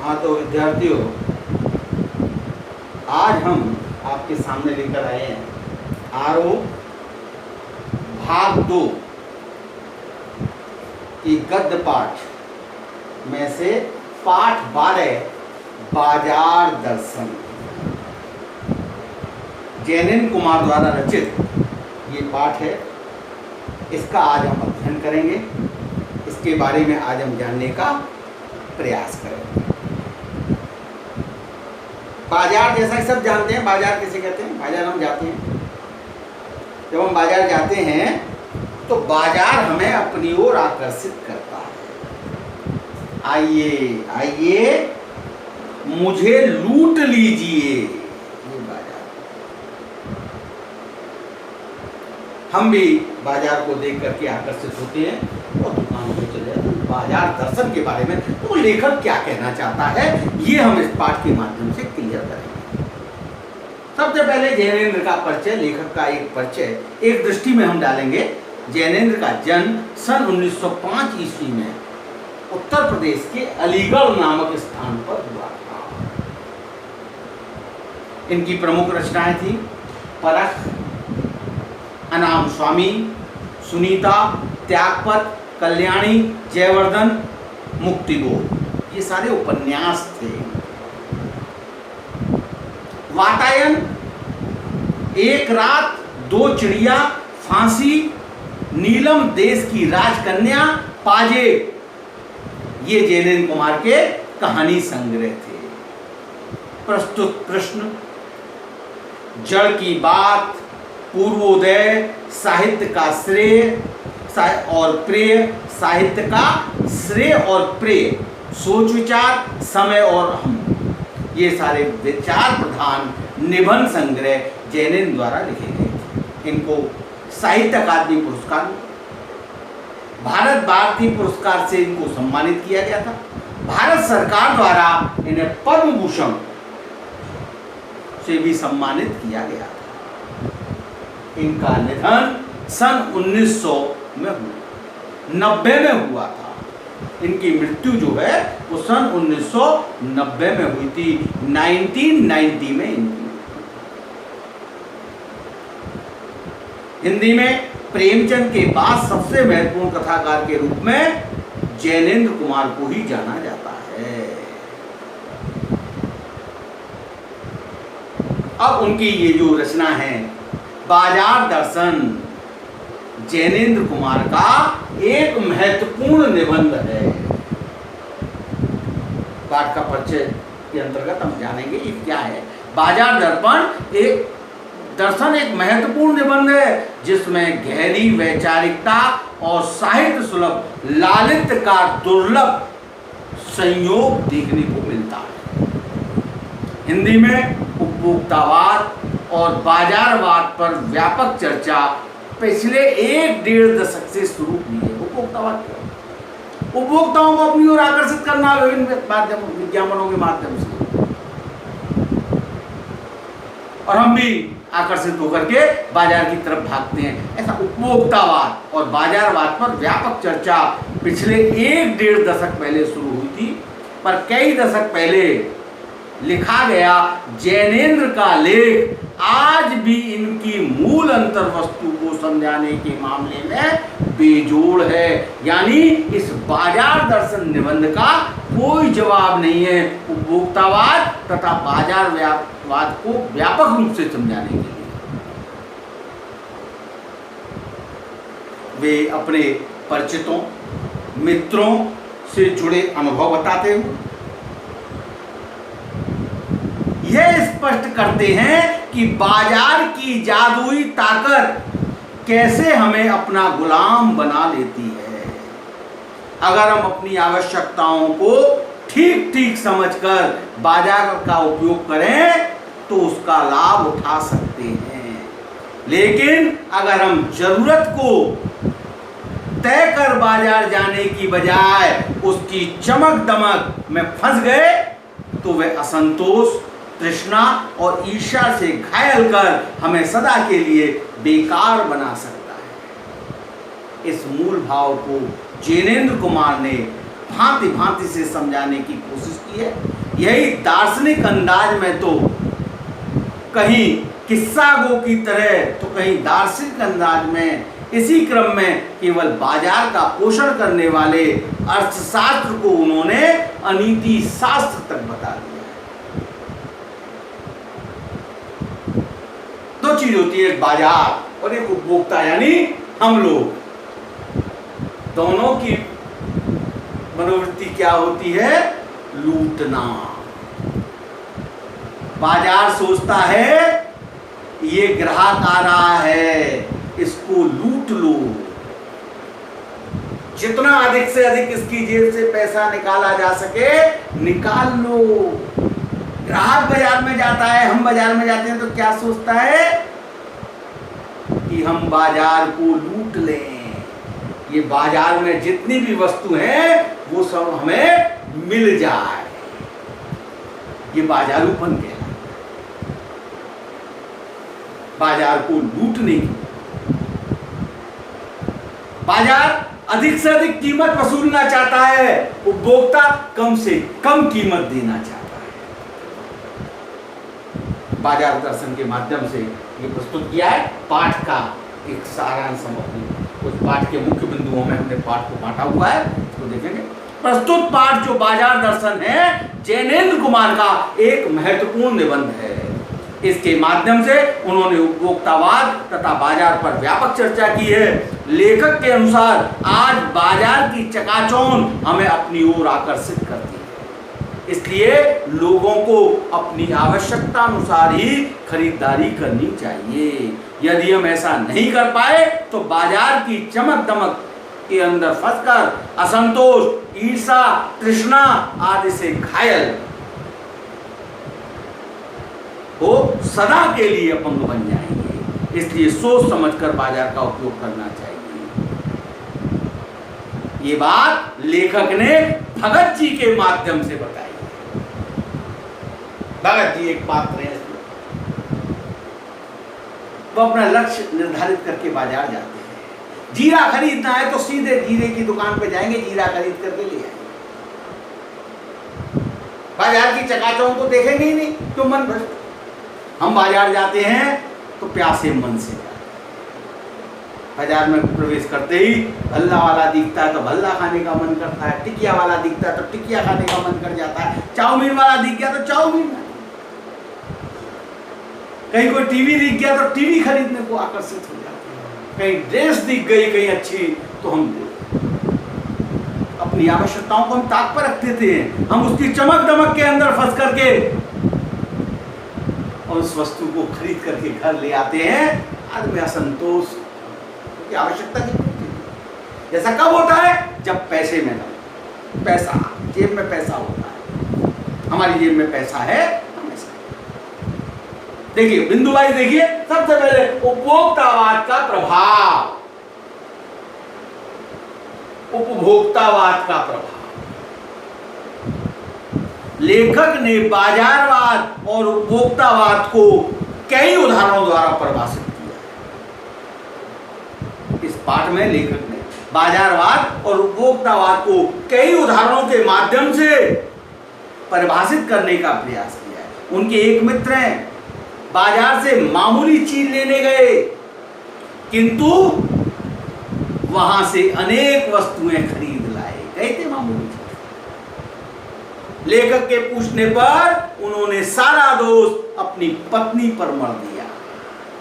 हाँ तो विद्यार्थियों, आज हम आपके सामने लेकर आए हैं आरोप भाग 2 की गद्य पाठ में से पाठ 12 बाजार दर्शन, जैनेन्द्र कुमार द्वारा रचित ये पाठ है। इसका आज हम अध्ययन करेंगे, इसके बारे में आज हम जानने का प्रयास करेंगे। बाजार जैसा कि सब जानते हैं, बाजार किसे कहते हैं? बाजार हम जाते हैं, जब हम बाजार जाते हैं तो बाजार हमें अपनी ओर आकर्षित करता है। आइए आइए मुझे लूट लीजिए, ये बाजार। हम भी बाजार को देख करके आकर्षित होते हैं और दुकान में चले जाते हैं। बाजार दर्शन के बारे में तो लेखक क्या कहना चाहता है, ये हम इस पाठ के माध्यम से क्लियर करेंगे। सबसे पहले जैनेन्द्र का परिचय, लेखक का एक परिचय एक दृष्टि में हम डालेंगे। जैनेन्द्र का जन्म सन 1905 ईस्वी में उत्तर प्रदेश के अलीगढ़ नामक स्थान पर हुआ था। इनकी प्रमुख रचनाएं थी परख, अनाम स्वामी, सुनीता, त्यागपत, कल्याणी, जयवर्धन, मुक्तिबोध, ये सारे उपन्यास थे। वातायन, एक रात, दो चिड़िया, फांसी, नीलम देश की राजकन्या, पाजे, ये जैनेन्द्र कुमार के कहानी संग्रह थे। प्रस्तुत प्रश्न, जड़ की बात, पूर्वोदय, साहित्य का श्रेय और प्रेय, साहित्य का श्रेय और प्रेय, सोच विचार, समय और हम, ये सारे विचार प्रधान निबंध संग्रह जैनेन्द्र द्वारा लिखे गए थे। इनको साहित्य अकादमी पुरस्कार, भारत भारती पुरस्कार से इनको सम्मानित किया गया था। भारत सरकार द्वारा इन्हें पद्म भूषण से भी सम्मानित किया गया था। इनका निधन सन 1990 में हुआ था। इनकी मृत्यु जो है वो सन 1990 में हुई थी। 1990 में इनकी। हिंदी में प्रेमचंद के बाद सबसे महत्वपूर्ण कथाकार के रूप में जैनेन्द्र कुमार को ही जाना जाता है। अब उनकी ये जो रचना है बाजार दर्शन, जैनेन्द्र कुमार का एक महत्वपूर्ण निबंध है। पाठ का परिचय के अंतर्गत हम जानेंगे ये क्या है। बाजार दर्पण एक दर्शन एक महत्वपूर्ण निबंध है जिसमें गहरी वैचारिकता और साहित्य सुलभ लालित्य का दुर्लभ संयोग देखने को मिलता है। हिंदी में उपभोक्तावाद और बाजारवाद पर व्यापक चर्चा पिछले 1-1.5 दशक से शुरू हुई है। उपभोक्तावाद क्या? उपभोक्ताओं को अपनी ओर आकर्षित करना विभिन्न माध्यमों, विज्ञापनों के माध्यम से, और हम भी आकर्षित होकर के बाजार की तरफ भागते हैं। ऐसा उपभोक्तावाद और बाजारवाद पर व्यापक चर्चा पिछले 1-1.5 दशक पहले शुरू हुई थी, पर कई दशक पहले लिखा गया जैनेन्द्र का लेख आज भी इनकी मूल अंतर वस्तु को समझाने के मामले में बेजोड़ है। यानी इस बाजार दर्शन निबंध का कोई जवाब नहीं है उपभोक्तावाद तथा बाजारवाद को व्यापक रूप से समझाने के लिए। वे अपने परिचितों, मित्रों से जुड़े अनुभव बताते हुए यह स्पष्ट करते हैं कि बाजार की जादुई ताकत कैसे हमें अपना गुलाम बना लेती है। अगर हम अपनी आवश्यकताओं को ठीक ठीक समझकर बाजार का उपयोग करें तो उसका लाभ उठा सकते हैं, लेकिन अगर हम जरूरत को तय कर बाजार जाने की बजाय उसकी चमक दमक में फंस गए तो वह असंतोष, तृष्णा और ईर्ष्या से घायल कर हमें सदा के लिए बेकार बना सकता है। इस मूल भाव को जैनेन्द्र कुमार ने भांति भांति से समझाने की कोशिश की है। यही दार्शनिक अंदाज में तो कहीं किस्सा गो की तरह तो कहीं दार्शनिक अंदाज में इसी क्रम में केवल बाजार का पोषण करने वाले अर्थशास्त्र को उन्होंने अनीति शास्त्र तक बता दिया है। दो चीज होती है, एक बाजार और एक उपभोक्ता यानी हम लोग। दोनों की मनोवृत्ति क्या होती है? लूटना। बाजार सोचता है ये ग्राहक आ रहा है, इसको लूट लो, जितना अधिक से अधिक इसकी जेब से पैसा निकाला जा सके निकाल लो। ग्राहक बाजार में जाता है, हम बाजार में जाते हैं तो क्या सोचता है कि हम बाजार को लूट लें, ये बाजार में जितनी भी वस्तु है वो सब हमें मिल जाए। ये बाजारूपन क्या है? बाजार को लूटने की। बाजार अधिक से अधिक कीमत वसूलना चाहता है, उपभोक्ता कम से कम कीमत देना चाहता है। बाजार दर्शन के माध्यम से ये प्रस्तुत किया है। पाठ का एक सारांश उस पाठ के मुख्य बिंदुओं में हमने पाठ को बांटा हुआ है, इसको देखेंगे। प्रस्तुत पाठ जो बाजार दर्शन है, जैनेन्द्र कुमार का एक महत्वपूर्ण निबंध है। इसके माध्यम से उन्होंने उपभोक्तावाद तथा बाजार पर व्यापक चर्चा की है। लेखक के अनुसार आज बाजार की चकाचौंध हमें अपनी ओर आकर्षित करती है, इसलिए लोगों को अपनी आवश्यकता अनुसार ही खरीदारी करनी चाहिए। यदि हम ऐसा नहीं कर पाए तो बाजार की चमक दमक के अंदर फंसकर असंतोष, ईर्ष्या, तृष्णा आदि से घायल वो सदा के लिए अपंग बन जाएंगे। इसलिए सोच समझकर बाजार का उपयोग करना चाहिए। ये बात लेखक ने भगत जी के माध्यम से बताई। भगत जी एक पात्र है, वो अपना लक्ष्य निर्धारित करके बाजार जाते हैं। जीरा खरीदना है तो सीधे जीरे की दुकान पे जाएंगे, जीरा खरीद करके ले आएंगे। बाजार की चकाचौंध को देखेंगे ही नहीं, क्यों? मन भ्रष्ट। हम बाजार जाते हैं तो प्यासे मन से जाते हैं। बाजार में प्रवेश करते ही भल्ला वाला दिखता है तो भल्ला खाने का मन करता है, टिकिया वाला दिखता है तो टिकिया खाने का मन कर जाता है, चाउमीन वाला दिख गया तो चाउमीन, कहीं कोई टीवी दिख गया तो टीवी खरीदने को आकर्षित हो जाते हैं, कहीं ड्रेस दिख गई कहीं अच्छी तो हम अपनी आवश्यकताओं को हम ताक पर रख देते हैं। हम उसकी चमक दमक के अंदर फंस करके और उस वस्तु को खरीद करके घर ले आते हैं। आदमी असंतोष की आवश्यकता नहीं होती। ऐसा कब होता है? जब पैसे में ना, पैसा जेब में पैसा होता है। हमारी जेब में पैसा है हमेशा। देखिए बिंदु वाइज देखिए, सबसे पहले उपभोक्तावाद का प्रभाव। उपभोक्तावाद का प्रभाव, लेखक ने बाजारवाद और उपभोक्तावाद को कई उदाहरणों द्वारा परिभाषित किया है। इस पाठ में लेखक ने बाजारवाद और उपभोक्तावाद को कई उदाहरणों के माध्यम से परिभाषित करने का प्रयास किया है। उनके एक मित्र हैं, बाजार से मामूली चीज लेने गए किंतु वहां से अनेक वस्तुएं खरीद लाए। गए थे मामूली चीज। लेखक के पूछने पर उन्होंने सारा दोष अपनी पत्नी पर मर दिया।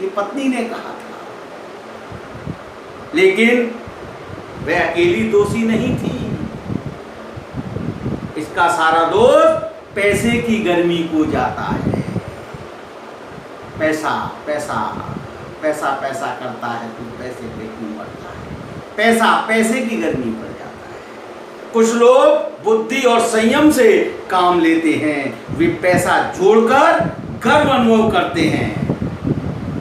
ये पत्नी ने कहा था, लेकिन वह अकेली दोषी नहीं थी। इसका सारा दोष पैसे की गर्मी को जाता है। पैसा पैसा पैसा पैसा करता है तो पैसे पे क्यों बढ़ता है? पैसा पैसे की गर्मी पर जाता है। कुछ लोग बुद्धि और संयम से काम लेते हैं, वे पैसा जोड़कर गर्व अनुभव करते हैं।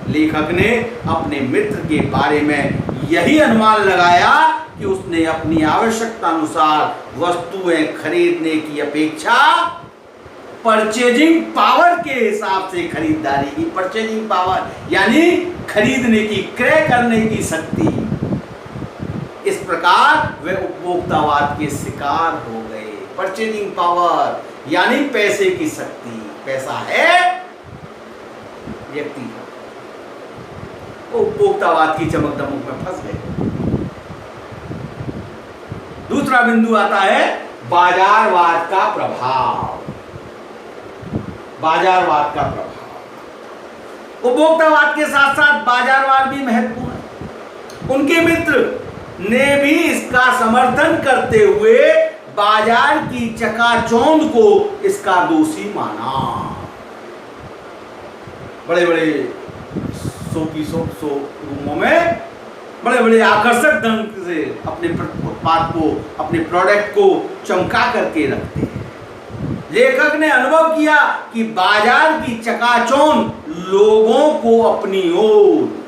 लेखक ने अपने मित्र के बारे में यही अनुमान लगाया कि उसने अपनी आवश्यकता अनुसार वस्तुएं खरीदने की अपेक्षा परचेजिंग पावर के हिसाब से खरीदारी की। परचेजिंग पावर यानी खरीदने की, क्रय करने की शक्ति इस प्रकार वे उपभोक्तावाद के शिकार हो गए। परचेजिंग पावर यानी पैसे की शक्ति, पैसा है व्यक्ति का, वो उपभोक्तावाद की चमक दमक में फंस गए। दूसरा बिंदु आता है बाजारवाद का प्रभाव। बाजारवाद का प्रभाव, उपभोक्तावाद के साथ साथ बाजारवाद भी महत्वपूर्ण है। उनके मित्र ने भी इसका समर्थन करते हुए बाजार की चकाचौंध को इसका दोषी माना। बड़े बड़े शोरूमों में बड़े बड़े आकर्षक ढंग से अपने उत्पाद को, अपने प्रोडक्ट को चमका करके रखते हैं। लेखक ने अनुभव किया कि बाजार की चकाचौंध लोगों को अपनी ओर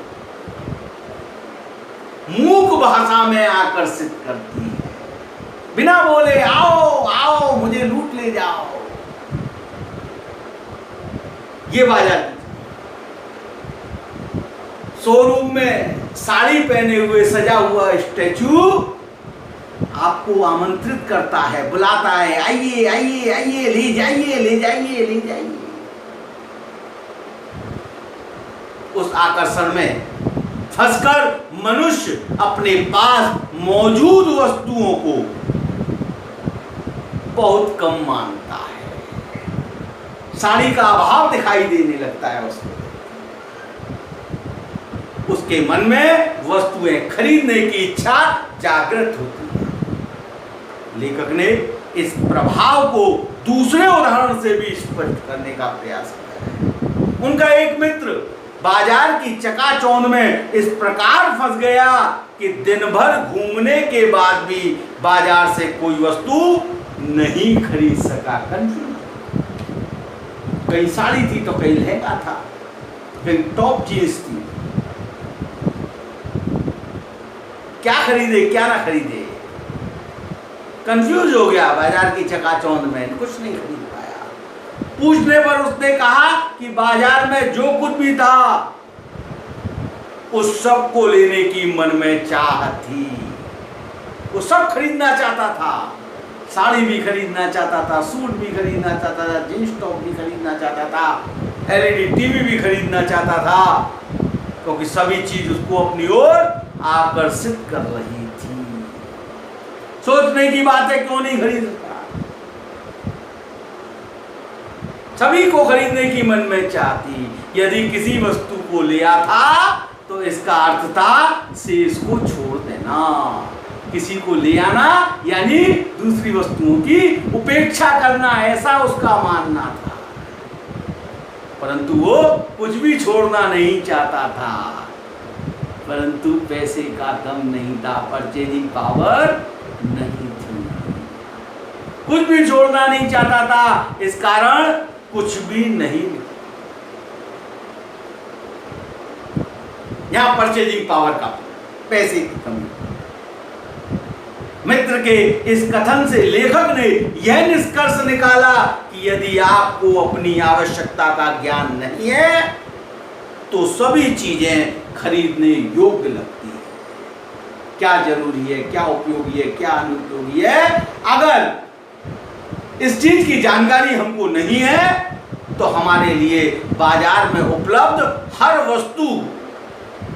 मूक भाषा में आकर्षित करती है। बिना बोले आओ आओ मुझे लूट ले जाओ, ये बाजार। शोरूम में साड़ी पहने हुए सजा हुआ स्टैचू आपको आमंत्रित करता है, बुलाता है, आइए आइए आइए, ले जाइए ले जाइए ले जाइए। उस आकर्षण में फंसकर मनुष्य अपने पास मौजूद वस्तुओं को बहुत कम मानता है। साड़ी का अभाव दिखाई देने लगता है उसके मन में वस्तुएं खरीदने की इच्छा जागृत होती है। लेखक ने इस प्रभाव को दूसरे उदाहरण से भी स्पष्ट करने का प्रयास किया है। उनका एक मित्र बाजार की चकाचौंध में इस प्रकार फंस गया कि दिन भर घूमने के बाद भी बाजार से कोई वस्तु नहीं खरीद सका। कहीं साड़ी थी तो कहीं लहंगा था, कहीं टॉप जींस थी, क्या खरीदे क्या ना खरीदे, कंफ्यूज हो गया। बाजार की चकाचौंध में कुछ नहीं खरीद पाया। पूछने पर उसने कहा कि बाजार में जो कुछ भी था उस सब को लेने की मन में चाह थी। वो सब खरीदना चाहता था, साड़ी भी खरीदना चाहता था, सूट भी खरीदना चाहता था, जींस टॉप भी खरीदना चाहता था, एलईडी टीवी भी खरीदना चाहता था, क्योंकि सभी चीज उसको अपनी ओर आकर्षित कर रही थी। सोचने की बात है, क्यों नहीं खरीद सकता? सभी को खरीदने की मन में चाहती। यदि किसी वस्तु को लिया था तो इसका अर्थ था से इसको छोड़ देना। किसी को ले आना यानी दूसरी वस्तुओं की उपेक्षा करना, ऐसा उसका मानना था। परंतु वो कुछ भी छोड़ना नहीं चाहता था, परंतु पैसे का दम नहीं था, परचेजिंग पावर नहीं थी। कुछ भी छोड़ना नहीं चाहता था, इस कारण कुछ भी नहीं। यहां परचेजिंग पावर का, पैसे की कमी। मित्र के इस कथन से लेखक ने यह निष्कर्ष निकाला कि यदि आपको अपनी आवश्यकता का ज्ञान नहीं है तो सभी चीजें खरीदने योग्य लगती है। क्या जरूरी है, क्या उपयोगी है, क्या अनुपयोगी है, अगर इस चीज की जानकारी हमको नहीं है तो हमारे लिए बाजार में उपलब्ध हर वस्तु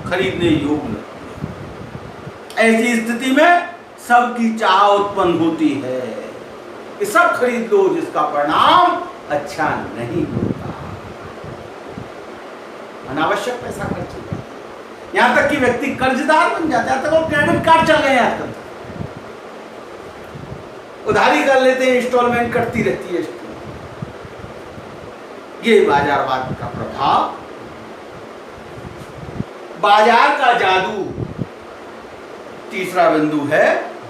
खरीदने योग्य लगती है। ऐसी स्थिति में सबकी चाह उत्पन्न होती है कि सब खरीद लो, जिसका परिणाम अच्छा नहीं होता। अनावश्यक पैसा खर्च होता है, यहां तक कि व्यक्ति कर्जदार बन जाता है। तो क्रेडिट कार्ड चल गए आजकल, उधारी कर लेते हैं, इंस्टॉलमेंट कटती रहती है। ये बाजारवाद का प्रभाव। बाजार का जादू, तीसरा बिंदु है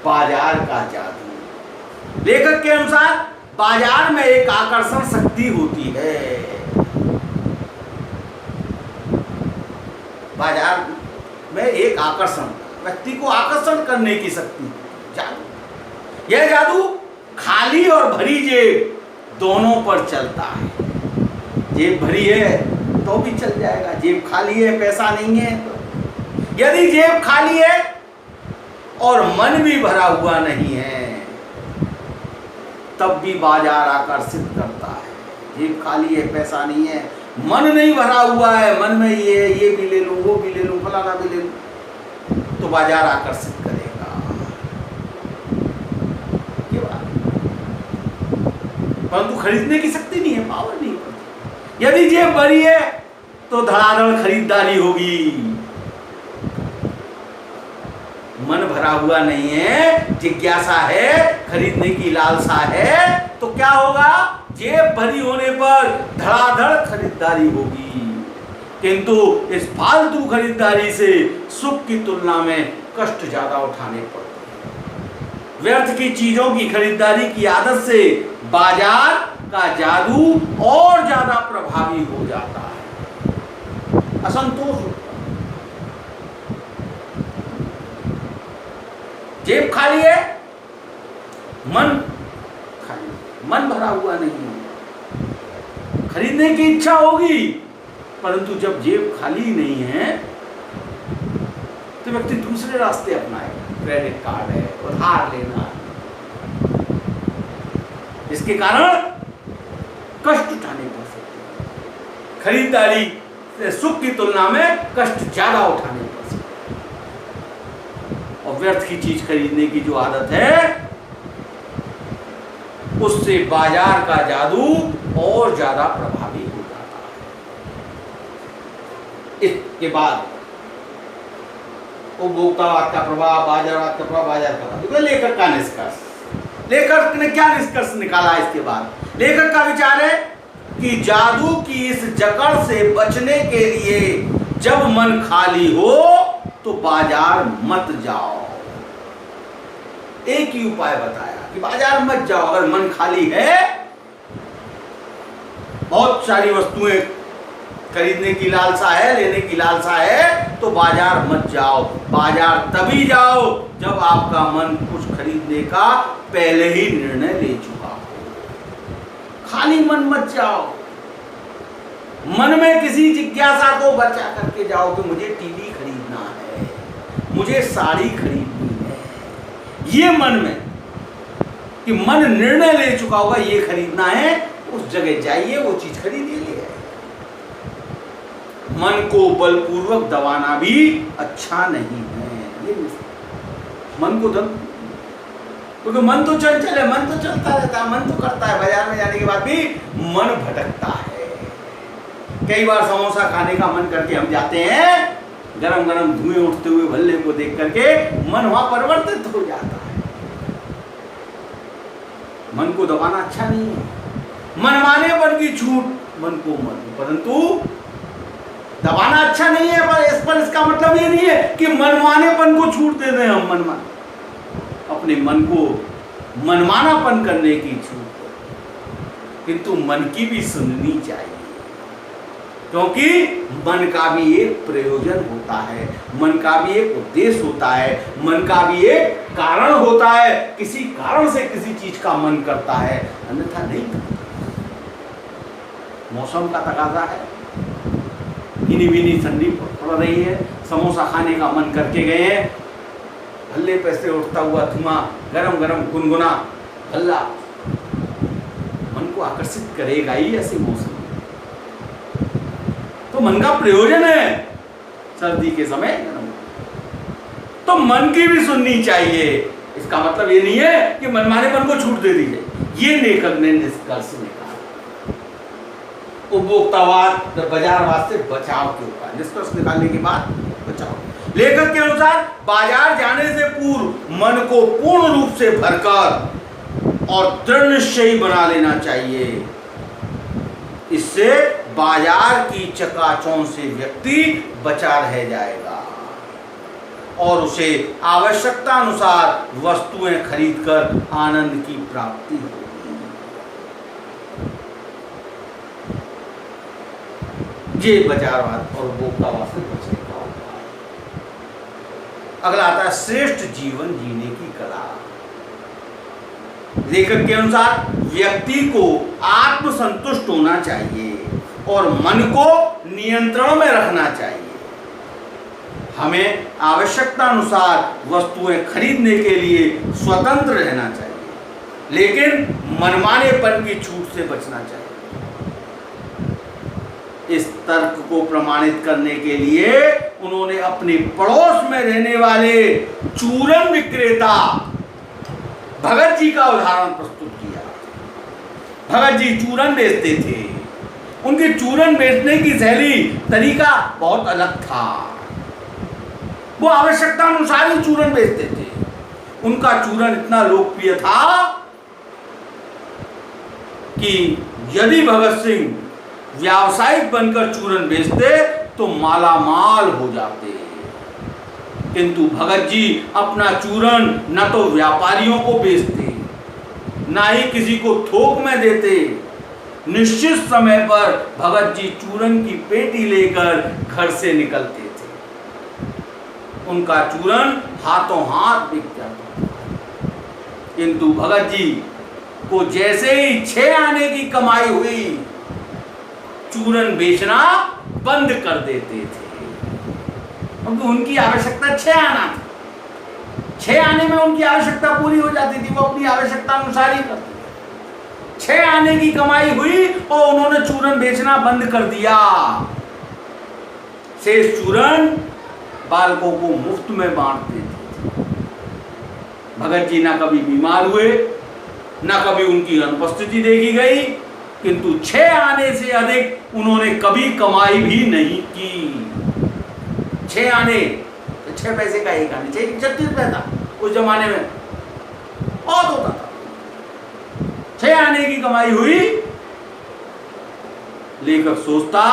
बाजार का जादू। लेखक के अनुसार बाजार में एक आकर्षण शक्ति होती है। बाजार में एक आकर्षण, व्यक्ति को आकर्षण करने की शक्ति, जादू। यह जादू खाली और भरी जेब दोनों पर चलता है। जेब भरी है तो भी चल जाएगा, जेब खाली है पैसा नहीं है तो। यदि जेब खाली है और मन भी भरा हुआ नहीं है, तब भी बाजार आकर्षित करता है। जेब खाली है, पैसा नहीं है, मन नहीं भरा हुआ है, मन में ये भी ले लूं, वो भी ले लूं, फलाना भी ले लूं, तो बाजार आकर्षित करेगा। ये बात, परंतु खरीदने की शक्ति नहीं है, पावर नहीं है। यदि जेब भरी है तो धड़ाधड़ खरीदारी होगी। मन भरा हुआ नहीं है, जिज्ञासा है, खरीदने की लालसा है, तो क्या होगा? जेब भरी होने पर धड़ाधड़ खरीदारी होगी, किंतु इस फालतू खरीदारी से सुख की तुलना में कष्ट ज्यादा उठाने पड़ते हैं। व्यर्थ की चीजों की खरीदारी की आदत से बाजार का जादू और ज्यादा प्रभावी हो जाता है। असंतोष होता है, जेब खाली है, मन खाली, मन भरा हुआ नहीं है। खरीदने की इच्छा होगी, परंतु जब जेब खाली नहीं है तो व्यक्ति दूसरे रास्ते अपनाएगा। क्रेडिट कार्ड है, उधार लेना, इसके कारण कष्ट उठाने पड़ सकते हैं। खरीदारी से सुख की तुलना में कष्ट ज्यादा उठाने पड़ सकते हैं। और व्यर्थ की चीज खरीदने की जो आदत है, उससे बाजार का जादू और ज्यादा प्रभावी हो जाता है। इसके बाद उपभोक्तावाद का प्रभाव, बाजारवाद का प्रभाव, बाजार का प्रभाव। लेखक का निष्कर्ष, लेखक ने क्या निष्कर्ष निकाला इसके बाद? लेखक का विचार है कि जादू की इस जकड़ से बचने के लिए जब मन खाली हो तो बाजार मत जाओ। एक ही उपाय बताया कि बाजार मत जाओ। अगर मन खाली है, बहुत सारी वस्तुएं खरीदने की लालसा है, लेने की लालसा है, तो बाजार मत जाओ। बाजार तभी जाओ जब आपका मन कुछ खरीदने का पहले ही निर्णय ले चुका हो। खाली मन मत जाओ। मन में किसी जिज्ञासा को बचा करके जाओ कि मुझे टीवी खरीदना है, मुझे साड़ी खरीदनी है। ये मन में कि मन निर्णय ले चुका होगा ये खरीदना है, उस जगह जाइए, वो चीज खरीदिए। मन को बलपूर्वक दबाना भी अच्छा नहीं है। ये मन को क्योंकि मन तो चंचल है, मन तो चलता रहता है, मन तो करता है। बाजार में जाने के बाद भी मन भटकता है। कई बार समोसा खाने का मन करके हम जाते हैं, गरम गरम धुएं उठते हुए भल्ले को देख करके मन वहां परिवर्तित हो जाता है। मन को दबाना अच्छा नहीं है। मनमानेपन की छूट मन को मत, परंतु दबाना अच्छा नहीं है। पर इसका मतलब ये नहीं है कि मनमानेपन को छूट दे दें हम। अपने मन को मनमानापन करने की छूट, किंतु मन की भी सुननी चाहिए, क्योंकि मन का भी एक प्रयोजन होता है, मन का भी एक उद्देश्य होता है, मन का भी एक कारण होता है। किसी कारण से किसी चीज का मन करता है, अन्यथा नहीं करता। मौसम का तकाजा है, भीनी भीनी ठंडी पड़ रही है, समोसा खाने का मन करके गए हैं, भल्ले पे से उठता हुआ धुआं, गरम गरम गुनगुना भल्ला मन को आकर्षित करेगा ही। ऐसे मौसम तो मन का प्रयोजन है सर्दी के समय, तो मन की भी सुननी चाहिए। इसका मतलब ये नहीं है कि मनमानेपन को छूट दे दी जाए। ये लेखक ने निष्कर्ष निकाला। उपभोक्तावाद, बाजारवाद से बचाव के उपाय, निष्कर्ष निकालने के बाद बचाव। लेखक के अनुसार बाजार जाने से पूर्व मन को पूर्ण रूप से भरकर और दृढ़ निश्चयी बना लेना चाहिए। इससे बाजार की चकाचौंध से व्यक्ति बचा रह जाएगा और उसे आवश्यकता अनुसार वस्तुएं खरीदकर आनंद की प्राप्ति होगी। ये बाजारवाद और उपभोक्तावाद से बचने का उपाय। अगला आता है श्रेष्ठ जीवन जीने की कला। लेखक के अनुसार व्यक्ति को आत्मसंतुष्ट होना चाहिए और मन को नियंत्रण में रखना चाहिए। हमें आवश्यकता अनुसार वस्तुएं खरीदने के लिए स्वतंत्र रहना चाहिए, लेकिन मनमानेपन की छूट से बचना चाहिए। इस तर्क को प्रमाणित करने के लिए उन्होंने अपने पड़ोस में रहने वाले चूरन विक्रेता भगत जी का उदाहरण प्रस्तुत किया। भगत जी चूरन बेचते थे। उनके चूरन बेचने की शैली, तरीका बहुत अलग था। वो आवश्यकता अनुसार ही चूरन बेचते थे। उनका चूरन इतना लोकप्रिय था कि यदि भगत सिंह व्यावसायिक बनकर चूरन बेचते तो मालामाल हो जाते। किंतु भगत जी अपना चूरन न तो व्यापारियों को बेचते, ना ही किसी को थोक में देते। निश्चित समय पर भगत जी चूरन की पेटी लेकर घर से निकलते थे। उनका चूरन हाथों हाथ बिक जाता था। किंतु भगत जी को जैसे ही 6 आने की कमाई हुई, चूरन बेचना बंद कर देते थे, क्योंकि उनकी आवश्यकता 6 आना थी। 6 आने में उनकी आवश्यकता पूरी हो जाती थी। वो अपनी आवश्यकता अनुसार ही करते थे। 6 आने की कमाई हुई और उन्होंने चूरन बेचना बंद कर दिया। शेष चूरन बालकों को मुफ्त में बांटते थे। भगत जी ना कभी बीमार हुए, ना कभी उनकी अनुपस्थिति देखी गई, किंतु 6 आने से अधिक उन्होंने कभी कमाई भी नहीं की। 6 आने, 6 पैसे का एक आने, 36 पैसा था उस जमाने में, बहुत होता था। 6 आने की कमाई हुई। लेखक सोचता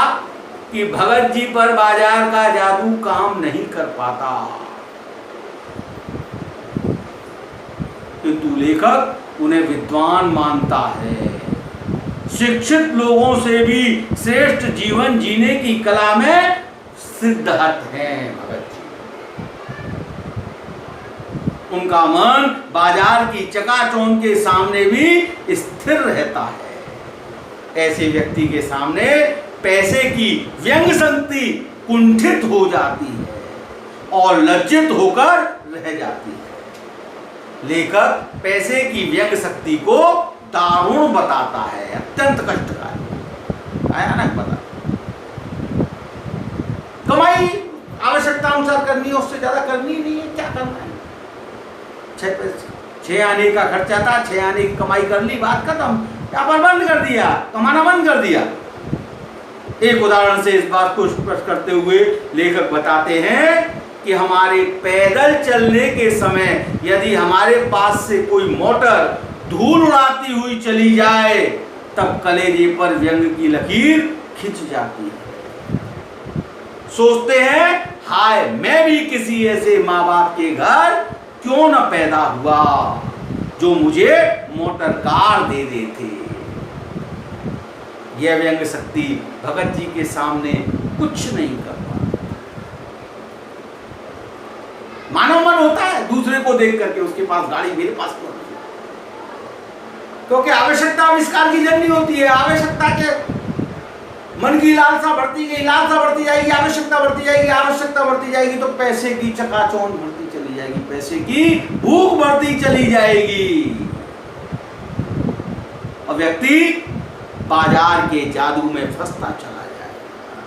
कि भगत जी पर बाजार का जादू काम नहीं कर पाता, किंतु लेखक उन्हें विद्वान मानता है। शिक्षित लोगों से भी श्रेष्ठ जीवन जीने की कला में सिद्धहस्त हैं भगत जी। उनका मन बाजार की चकाचौंध के सामने भी स्थिर रहता है। ऐसे व्यक्ति के सामने पैसे की व्यंग शक्ति कुंठित हो जाती है और लज्जित होकर रह जाती है। लेखक पैसे की व्यंग शक्ति को दारुण बताता है, अत्यंत कष्टकारी, भयानक बता। कमाई आवश्यकता अनुसार करनी है, उससे ज्यादा करनी नहीं है, क्या करना है। 6 आने का खर्चा था, 6 आने की कमाई कर ली, बात खत्म। व्यापार बंद कर दिया, कमाना बंद कर दिया। एक उदाहरण से इस बात को स्पष्ट करते हुए लेखक बताते हैं कि हमारे पैदल चलने के समय यदि हमारे पास से कोई मोटर धूल उड़ाती हुई चली जाए, तब कलेजे पर व्यंग की लकीर खिंच जाती है। सोचते हैं, हाय मैं भी किसी ऐसे माँ बाप के घर क्यों न पैदा हुआ जो मुझे मोटर कार दे देते। यह व्यंग शक्ति भगत जी के सामने कुछ नहीं कर पाती। मानव मन होता है दूसरे को देख करके उसके पास गाड़ी, मेरे पास क्यों नहीं, क्योंकि आवश्यकता आविष्कार की जर्नी होती है। आवश्यकता के मन की लालसा बढ़ती गई, लालसा बढ़ती जाएगी, आवश्यकता बढ़ती जाएगी, आवश्यकता बढ़ती जाएगी, तो पैसे की चकाचौंध बढ़ती चली जाएगी, पैसे की भूख बढ़ती चली जाएगी और व्यक्ति बाजार के जादू में फंसता चला जाएगा।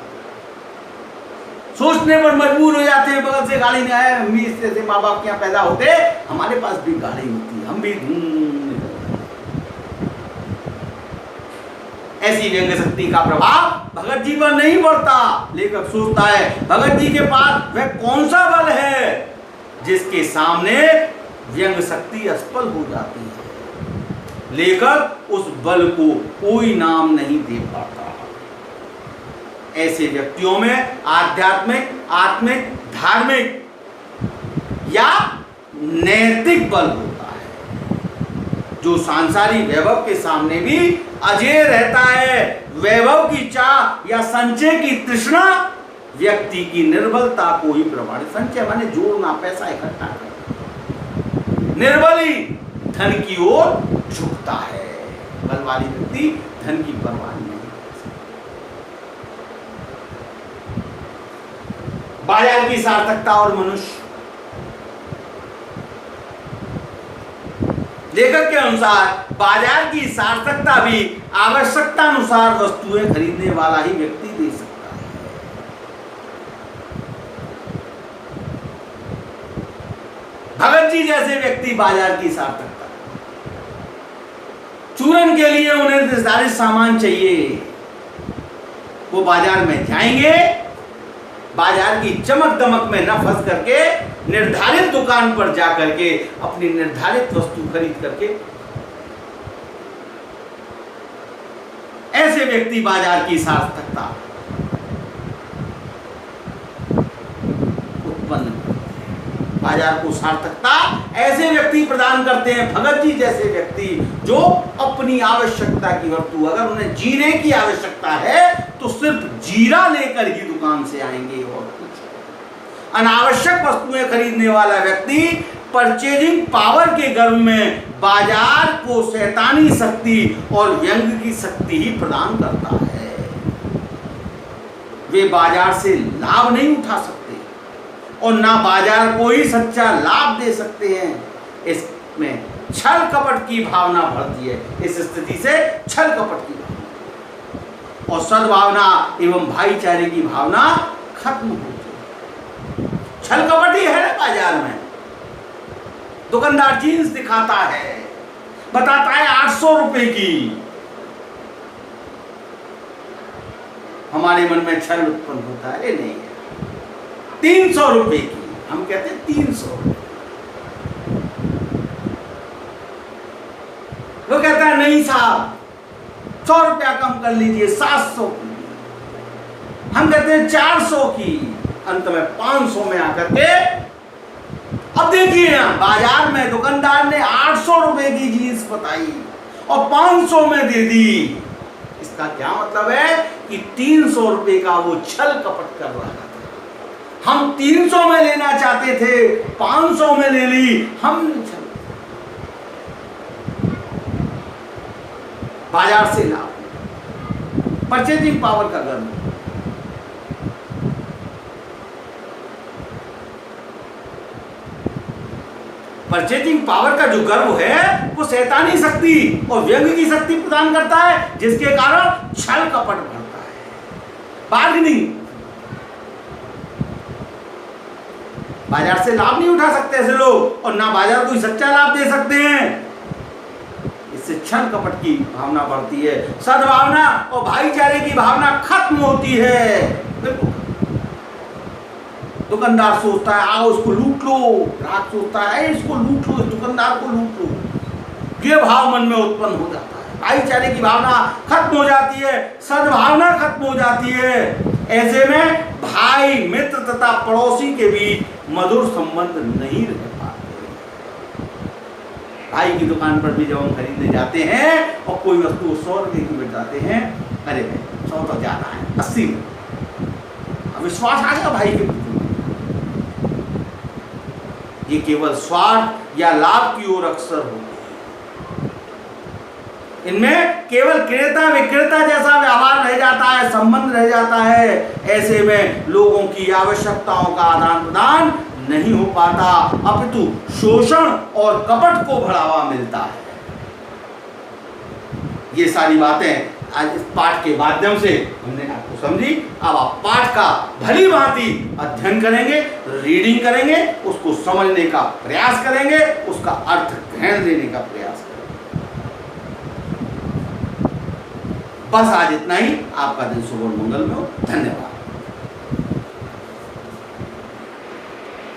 सोचने पर मजबूर हो जाते हैं, बगल से गाड़ी नहीं आया, हम भी इससे से माँ बाप के यहाँ पैदा होते, हमारे पास भी गाड़ी होती, हम भी ऐसी व्यंग शक्ति का प्रभाव भगत जी पर नहीं पड़ता। लेखक सोचता है, भगत जी के पास वह कौन सा बल है जिसके सामने व्यंग शक्ति असफल हो जाती है। लेखक उस बल को कोई नाम नहीं दे पाता। ऐसे व्यक्तियों में आध्यात्मिक, आत्मिक, धार्मिक या नैतिक बल होता है, जो सांसारिक वैभव के सामने भी अजेय रहता है। वैभव की चाह या संचय की तृष्णा व्यक्ति की निर्बलता को ही प्रमाणित। संचय माने जोड़ना, पैसा इकट्ठा करना। निर्बली धन की ओर झुकता है, बल वाली व्यक्ति धन की परवाह नहीं। बाजार की सार्थकता और मनुष्य। लेखक के अनुसार बाजार की सार्थकता भी आवश्यकता अनुसार वस्तुएं खरीदने वाला ही व्यक्ति दे सकता है। भगत जी जैसे व्यक्ति बाजार की सार्थकता, चूरन के लिए उन्हें निर्धारित सामान चाहिए, वो बाजार में जाएंगे, बाजार की चमक दमक में न फंस करके निर्धारित दुकान पर जा करके अपनी निर्धारित वस्तु खरीद करके, ऐसे व्यक्ति बाजार की सार्थकता उत्पन्न करते हैं। बाजार को सार्थकता ऐसे व्यक्ति प्रदान करते हैं, भगत जी जैसे व्यक्ति, जो अपनी आवश्यकता की वस्तु, अगर उन्हें जीने की आवश्यकता है तो सिर्फ जीरा लेकर ही दुकान से आएंगे और कुछ। अनावश्यक वस्तुएं खरीदने वाला व्यक्ति परचेजिंग पावर के गर्व में बाजार को शैतानी शक्ति और व्यंग की शक्ति ही प्रदान करता है। वे बाजार से लाभ नहीं उठा सकते और ना बाजार को ही सच्चा लाभ दे सकते हैं। इसमें छल कपट की भावना बढ़ती है, इस स्थिति से छल कपट की भावना और सद्भावना एवं भाईचारे की भावना खत्म होती है। छल कपट ही है ना बाजार में। दुकानदार जीन्स दिखाता है, बताता है 800 रुपए की, हमारे मन में छल उत्पन्न होता है, नहीं 300 रुपए की, हम कहते हैं 300। वो कहता है नहीं साहब 100 रुपया कम कर लीजिए, 700 की, हम कहते हैं 400 की, अंत में 500 में आकर के। अब देखिए ना, बाजार में दुकानदार ने 800 रुपए की जीन्स बताई और 500 में दे दी। इसका क्या मतलब है कि 300 रुपए का वो छल कपट कर रहा था। हम 300 में लेना चाहते थे, 500 में ले ली, हम छल। बाजार से लाभ, परचेजिंग पावर का गर्व। परचेजिंग पावर का जो गर्व है वो शैतानी शक्ति और व्यंग की शक्ति प्रदान करता है, जिसके कारण छल कपट बढ़ता है। बार्गेनिंग, बाजार से लाभ नहीं उठा सकते ऐसे लोग और ना बाजार को सच्चा लाभ दे सकते हैं। इससे छल कपट की भावना बढ़ती है, सद्भावना और भाईचारे की भावना खत्म होती है। दुकानदार सोचता है आओ इसको लूट लो, ग्राहक सोचता है इसको लूट लो, इस दुकानदार को लूट लो। ये भाव मन में उत्पन्न हो जाता है, भाईचारे की भावना खत्म हो जाती है, सद्भावना खत्म हो जाती है। ऐसे में भाई, मित्र तथा पड़ोसी के बीच मधुर संबंध नहीं रह पाते। भाई की दुकान पर भी जब हम खरीदने जाते हैं और कोई वस्तु 100 रुपए की मिल जाते हैं, अरे 100 तो ज्यादा है, 80 विश्वास आ गया भाई के। ये केवल स्वार्थ या लाभ की ओर अक्सर होते हैं। इनमें केवल क्रेता विक्रेता जैसा व्यवहार रह जाता है, संबंध रह जाता है। ऐसे में लोगों की आवश्यकताओं का आदान प्रदान नहीं हो पाता, अपितु शोषण और कपट को बढ़ावा मिलता है। ये सारी बातें आज इस पाठ के माध्यम से हमने आपको समझी। अब आप पाठ का भली भांति अध्ययन करेंगे, रीडिंग करेंगे, उसको समझने का प्रयास करेंगे, उसका अर्थ ग्रहण देने का प्रयास करेंगे। बस आज इतना ही। आपका दिन शुभ और मंगल में हो। धन्यवाद।